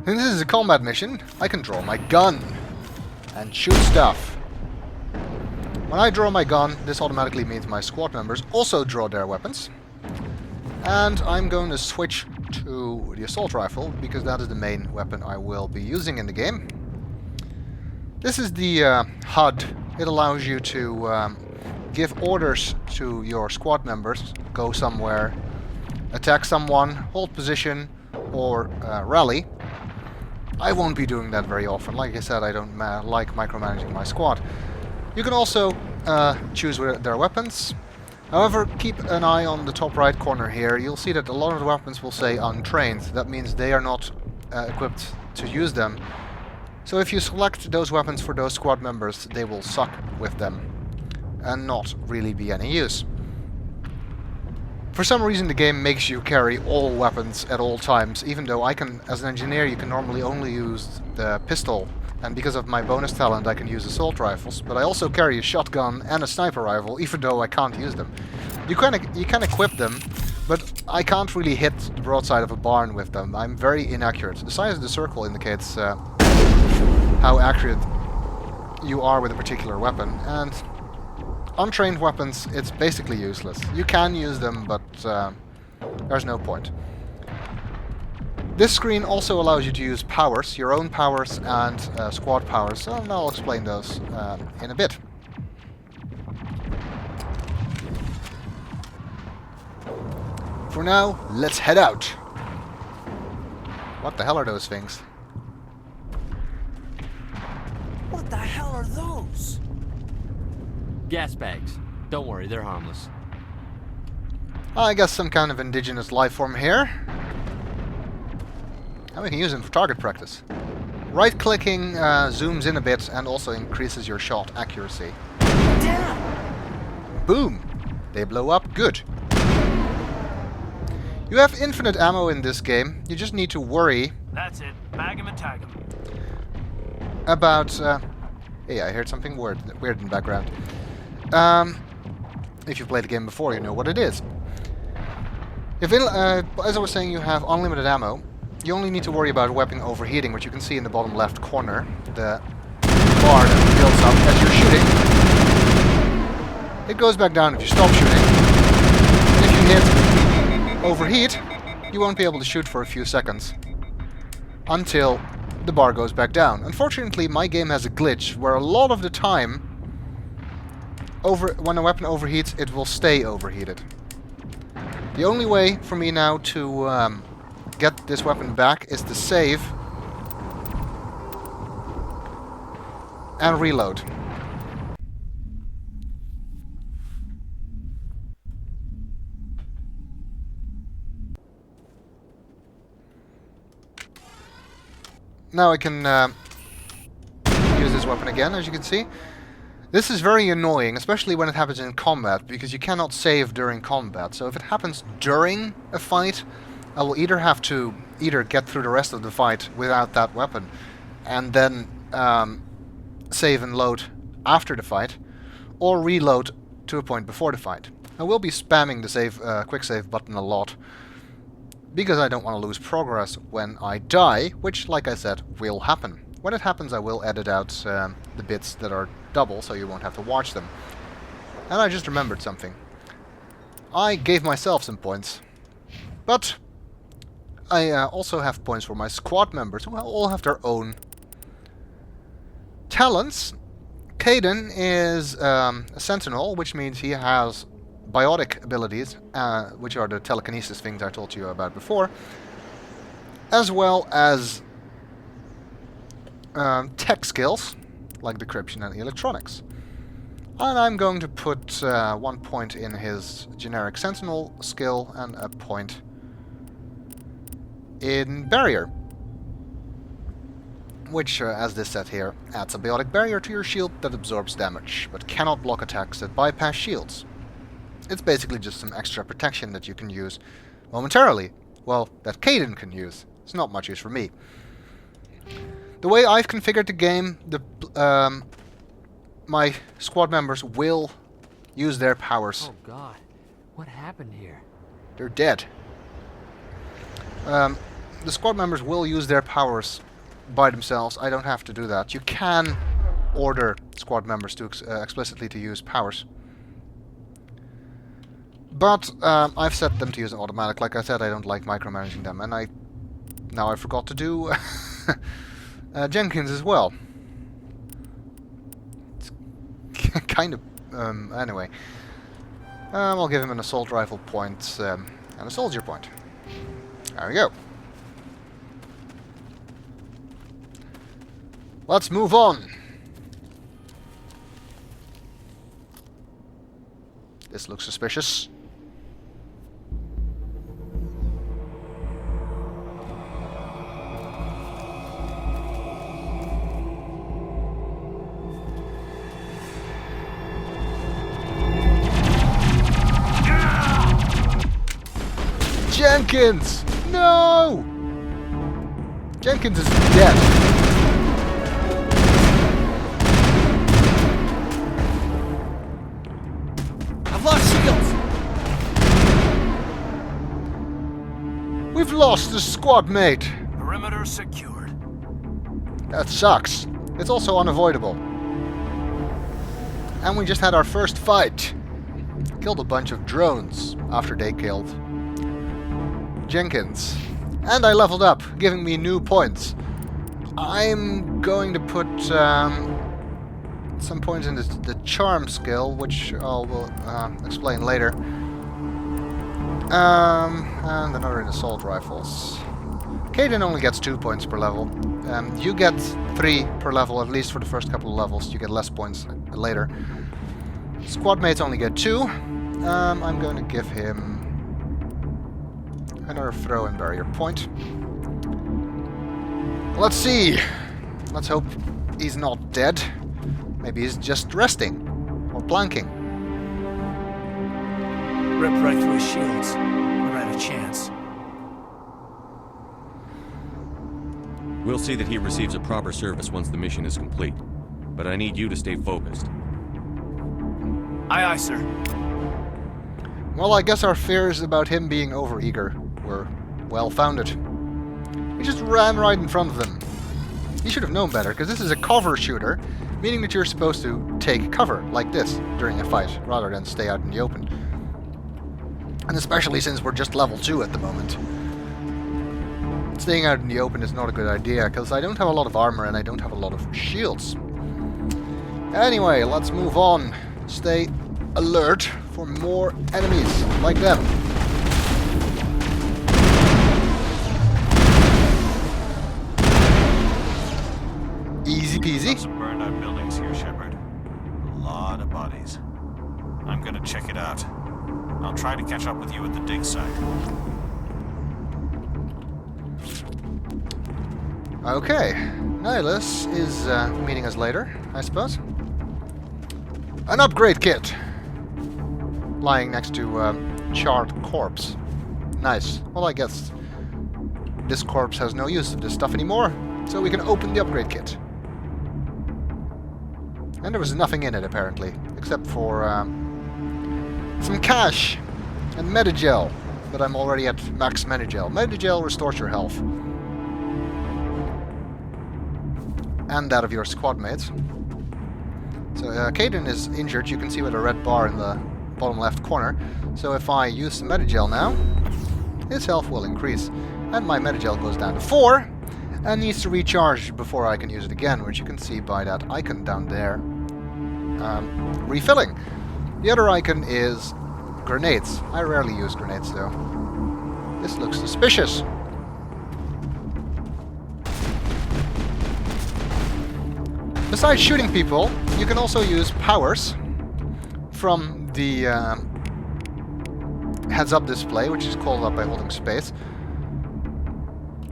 Since this is a combat mission, I can draw my gun and shoot stuff. When I draw my gun, this automatically means my squad members also draw their weapons. And I'm going to switch to the assault rifle, because that is the main weapon I will be using in the game. This is the HUD. It allows you to give orders to your squad members, go somewhere, attack someone, hold position, or rally. I won't be doing that very often. Like I said, I don't like micromanaging my squad. You can also choose their weapons. However, keep an eye on the top right corner here. You'll see that a lot of the weapons will say untrained. That means they are not equipped to use them. So if you select those weapons for those squad members, they will suck with them and not really be any use. For some reason the game makes you carry all weapons at all times, even though I can, as an engineer, you can normally only use the pistol, and because of my bonus talent I can use assault rifles, but I also carry a shotgun and a sniper rifle, even though I can't use them. You can equip them, but I can't really hit the broadside of a barn with them. I'm very inaccurate. The size of the circle indicates how accurate you are with a particular weapon, and untrained weapons, it's basically useless. You can use them, but there's no point. This screen also allows you to use powers, your own powers and squad powers, and I'll explain those in a bit. For now, let's head out. What the hell are those things? What the hell are those? Gas bags. Don't worry, they're harmless. I guess some kind of indigenous life form here. And we can use them for target practice. Right-clicking zooms in a bit and also increases your shot accuracy. Damn! Boom! They blow up. Good. You have infinite ammo in this game. You just need to worry That's it. Bag 'em and tag 'em. about... hey, I heard something weird in the background. If you've played the game before, you know what it is. As I was saying, you have unlimited ammo. You only need to worry about weapon overheating, which you can see in the bottom left corner. The bar that builds up as you're shooting. It goes back down if you stop shooting. And if you hit overheat, you won't be able to shoot for a few seconds. Until the bar goes back down. Unfortunately, my game has a glitch where a lot of the time, when a weapon overheats, it will stay overheated. The only way for me now to get this weapon back is to save and reload. Now I can use this weapon again, as you can see. This is very annoying, especially when it happens in combat, because you cannot save during combat. So if it happens during a fight, I will either have to get through the rest of the fight without that weapon, and then save and load after the fight, or reload to a point before the fight. I will be spamming the quick save button a lot, because I don't want to lose progress when I die, which, like I said, will happen. When it happens, I will edit out the bits that are double, so you won't have to watch them. And I just remembered something. I gave myself some points, but I also have points for my squad members, who all have their own talents. Caden is a sentinel, which means he has biotic abilities, which are the telekinesis things I told you about before, as well as tech skills, like decryption and electronics. And I'm going to put 1 point in his generic sentinel skill and a point in barrier, which, as this said here, adds a biotic barrier to your shield that absorbs damage, but cannot block attacks that bypass shields. It's basically just some extra protection that you can use momentarily. Well, that Caden can use. It's not much use for me. The way I've configured the game, my squad members will use their powers. Oh god, what happened here? They're dead. the squad members will use their powers by themselves. I don't have to do that. You can order squad members to explicitly to use powers. But I've set them to use an automatic. Like I said, I don't like micromanaging them. And now I forgot to do Jenkins as well. It's kind of... anyway. I'll give him an assault rifle point and a soldier point. There we go. Let's move on. This looks suspicious. Jenkins! No! Jenkins is dead. I've lost shields! We've lost a squad mate. Perimeter secured. That sucks. It's also unavoidable. And we just had our first fight. Killed a bunch of drones after they killed Jenkins. And I leveled up, giving me new points. I'm going to put some points in the charm skill, which I will explain later. And another in assault rifles. Caden only gets 2 points per level. You get 3 per level, at least for the first couple of levels. You get less points later. Squad mates only get 2. I'm going to give him another throw and barrier point. Let's see. Let's hope he's not dead. Maybe he's just resting or planking. Ripped right through his shields. Never had a chance. We'll see that he receives a proper service once the mission is complete. But I need you to stay focused. Aye, aye, sir. Well, I guess our fears about him being overeager were well-founded. He just ran right in front of them. He should have known better, because this is a cover shooter, meaning that you're supposed to take cover, like this, during a fight, rather than stay out in the open. And especially since we're just level 2 at the moment. Staying out in the open is not a good idea, because I don't have a lot of armor and I don't have a lot of shields. Anyway, let's move on. Stay alert for more enemies like them. Easy peasy. Some burned out buildings here, Shepard. A lot of bodies. I'm gonna check it out. I'll try to catch up with you at the dig site. Okay, Nihilus is meeting us later, I suppose. An upgrade kit! Lying next to charred corpse. Nice. Well, I guess this corpse has no use of this stuff anymore, so we can open the upgrade kit. And there was nothing in it, apparently, except for some cash and Medigel, but I'm already at max Medigel. Medigel restores your health. And that of your squad mates. So Caden is injured. You can see with a red bar in the bottom left corner. So if I use the Medigel now, his health will increase. And my Medigel goes down to 4 and needs to recharge before I can use it again, which you can see by that icon down there. Refilling. The other icon is grenades. I rarely use grenades though. This looks suspicious. Besides shooting people, you can also use powers from the heads-up display, which is called up by holding space.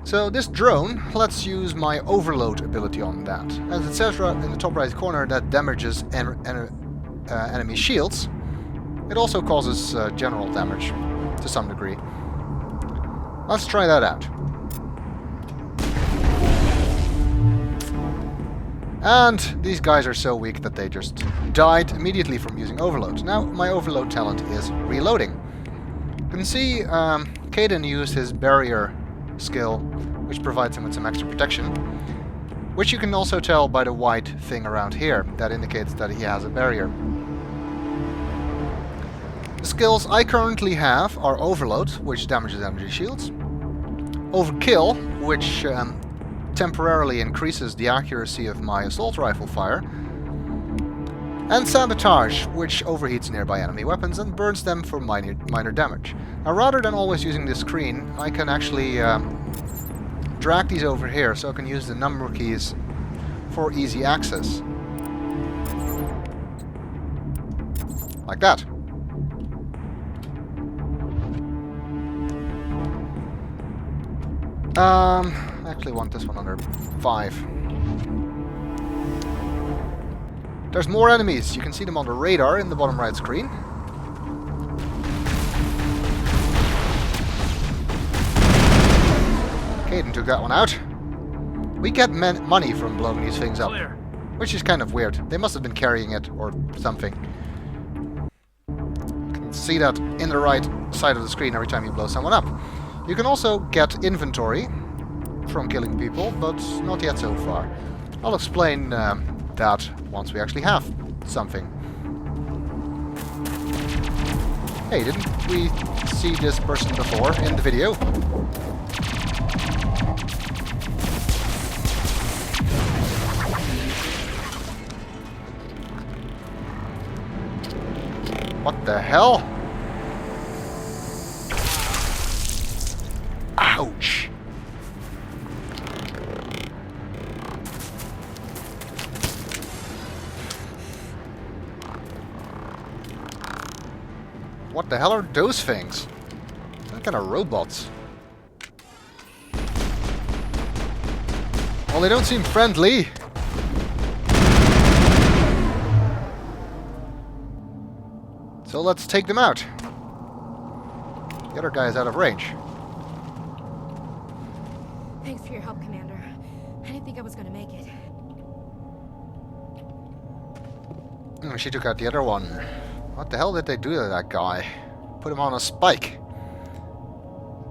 So this drone lets use my overload ability on that. As it says right in the top right corner, that damages enemy shields. It also causes general damage to some degree. Let's try that out. And these guys are so weak that they just died immediately from using overload. Now my overload talent is reloading. You can see Caden used his barrier skill, which provides him with some extra protection. Which you can also tell by the white thing around here, that indicates that he has a barrier. The skills I currently have are Overload, which damages energy shields, Overkill, which temporarily increases the accuracy of my assault rifle fire, and Sabotage, which overheats nearby enemy weapons and burns them for minor damage. Now, rather than always using this screen, I can actually drag these over here, so I can use the number keys for easy access. Like that. I actually want this one under 5. There's more enemies. You can see them on the radar in the bottom right screen. Caden took that one out. We get money from blowing these things up, which is kind of weird. They must have been carrying it or something. You can see that in the right side of the screen every time you blow someone up. You can also get inventory from killing people, but not yet so far. I'll explain that once we actually have something. Hey, didn't we see this person before in the video? What the hell? Ouch! What the hell are those things? What kind of robots? Well, they don't seem friendly. So let's take them out. The other guy is out of range. Thanks for your help, Commander. I didn't think I was gonna make it. She took out the other one. What the hell did they do to that guy? Put him on a spike.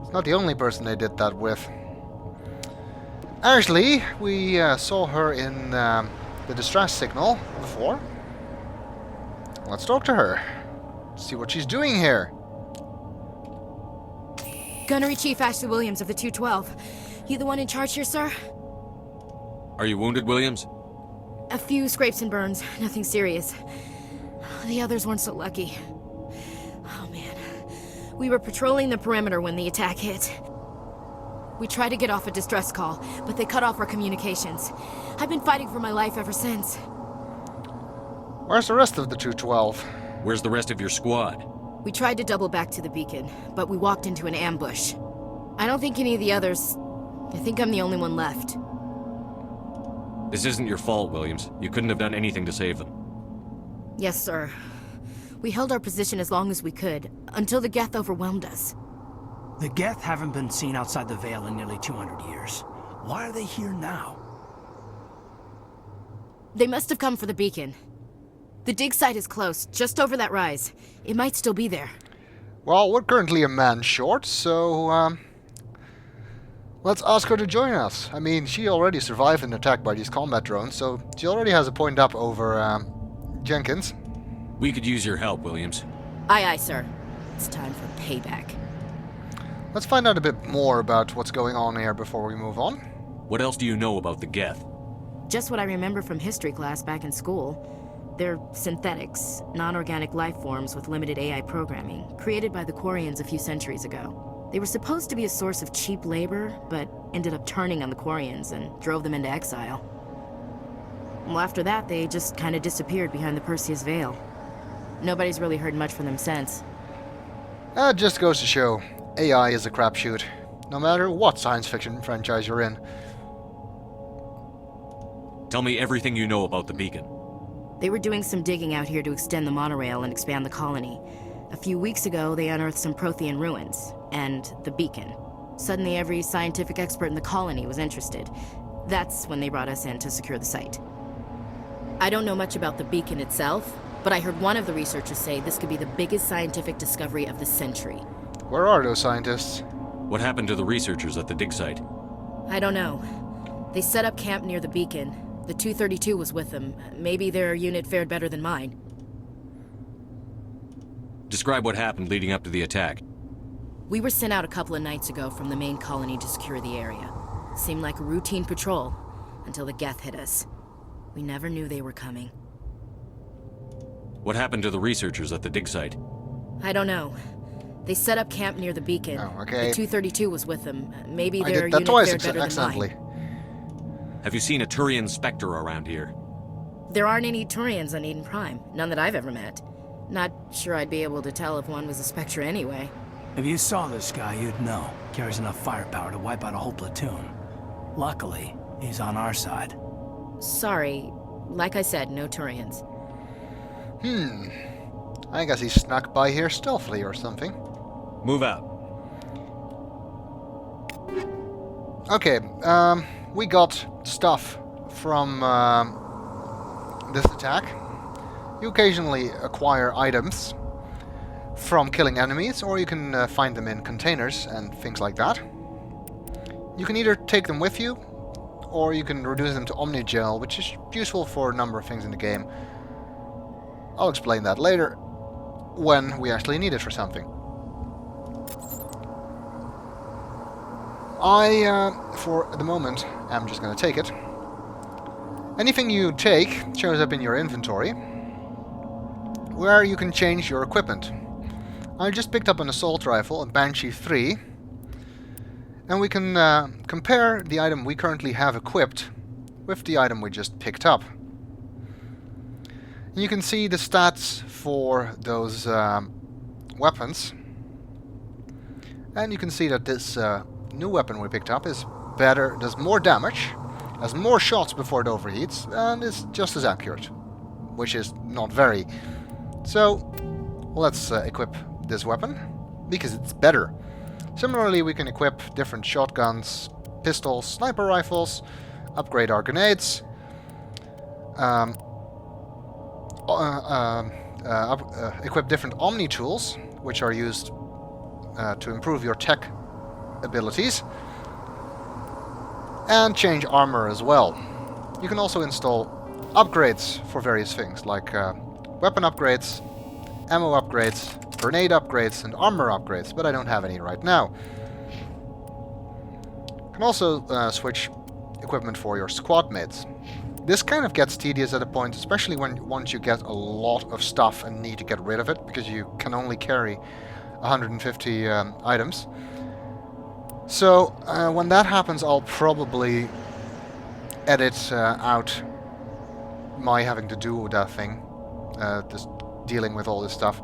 It's not the only person they did that with. Ashley, we saw her in the distress signal before. Let's talk to her. See what she's doing here. Gunnery Chief Ashley Williams of the 212. You the one in charge here, sir? Are you wounded, Williams? A few scrapes and burns, nothing serious. The others weren't so lucky. Oh man. We were patrolling the perimeter when the attack hit. We tried to get off a distress call, but they cut off our communications. I've been fighting for my life ever since. Where's the rest of the 212? Where's the rest of your squad? We tried to double back to the beacon, but we walked into an ambush. I don't think any of the others... I think I'm the only one left. This isn't your fault, Williams. You couldn't have done anything to save them. Yes, sir. We held our position as long as we could, until the Geth overwhelmed us. The Geth haven't been seen outside the Veil in nearly 200 years. Why are they here now? They must have come for the beacon. The dig site is close, just over that rise. It might still be there. Well, we're currently a man short, so let's ask her to join us. I mean, she already survived an attack by these combat drones, so she already has a point up over Jenkins. We could use your help, Williams. Aye, aye, sir. It's time for payback. Let's find out a bit more about what's going on here before we move on. What else do you know about the Geth? Just what I remember from history class back in school. They're synthetics, non-organic life forms with limited AI programming, created by the Quarians a few centuries ago. They were supposed to be a source of cheap labor, but ended up turning on the Quarians and drove them into exile. Well, after that, they just kind of disappeared behind the Perseus Veil. Nobody's really heard much from them since. That just goes to show, AI is a crapshoot, no matter what science fiction franchise you're in. Tell me everything you know about the beacon. They were doing some digging out here to extend the monorail and expand the colony. A few weeks ago, they unearthed some Prothean ruins, and the beacon. Suddenly, every scientific expert in the colony was interested. That's when they brought us in to secure the site. I don't know much about the beacon itself, but I heard one of the researchers say this could be the biggest scientific discovery of the century. Where are those scientists? What happened to the researchers at the dig site? I don't know. They set up camp near the beacon. The 232 was with them. Maybe their unit fared better than mine. Describe what happened leading up to the attack. We were sent out a couple of nights ago from the main colony to secure the area. Seemed like a routine patrol, until the Geth hit us. We never knew they were coming. What happened to the researchers at the dig site? I don't know. They set up camp near the beacon. Oh, okay. The 232 was with them. Maybe I their did that unit twice fared better than accidentally. mine. Have you seen a Turian Spectre around here? There aren't any Turians on Eden Prime. None that I've ever met. Not sure I'd be able to tell if one was a Spectre anyway. If you saw this guy, you'd know. Carries enough firepower to wipe out a whole platoon. Luckily, he's on our side. Sorry. Like I said, no Turians. I guess he snuck by here stealthily or something. Move out. Okay, we got stuff from this attack. You occasionally acquire items from killing enemies, or you can find them in containers and things like that. You can either take them with you, or you can reduce them to Omnigel, which is useful for a number of things in the game. I'll explain that later, when we actually need it for something. For the moment, am just going to take it. Anything you take shows up in your inventory, where you can change your equipment. I just picked up an assault rifle, a Banshee 3, and we can compare the item we currently have equipped with the item we just picked up. And you can see the stats for those weapons, and you can see that this new weapon we picked up is better, does more damage, has more shots before it overheats, and is just as accurate, which is not very. So let's equip this weapon, because it's better. Similarly, we can equip different shotguns, pistols, sniper rifles, upgrade our grenades, equip different Omni tools, which are used to improve your tech abilities, and change armor as well. You can also install upgrades for various things, like weapon upgrades, ammo upgrades, grenade upgrades, and armor upgrades, but I don't have any right now. You can also switch equipment for your squad mates. This kind of gets tedious at a point, especially once you get a lot of stuff and need to get rid of it, because you can only carry 150 items. So when that happens, I'll probably edit out my having to do that thing, just dealing with all this stuff.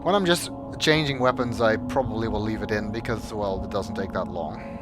When I'm just changing weapons, I probably will leave it in, because, well, it doesn't take that long.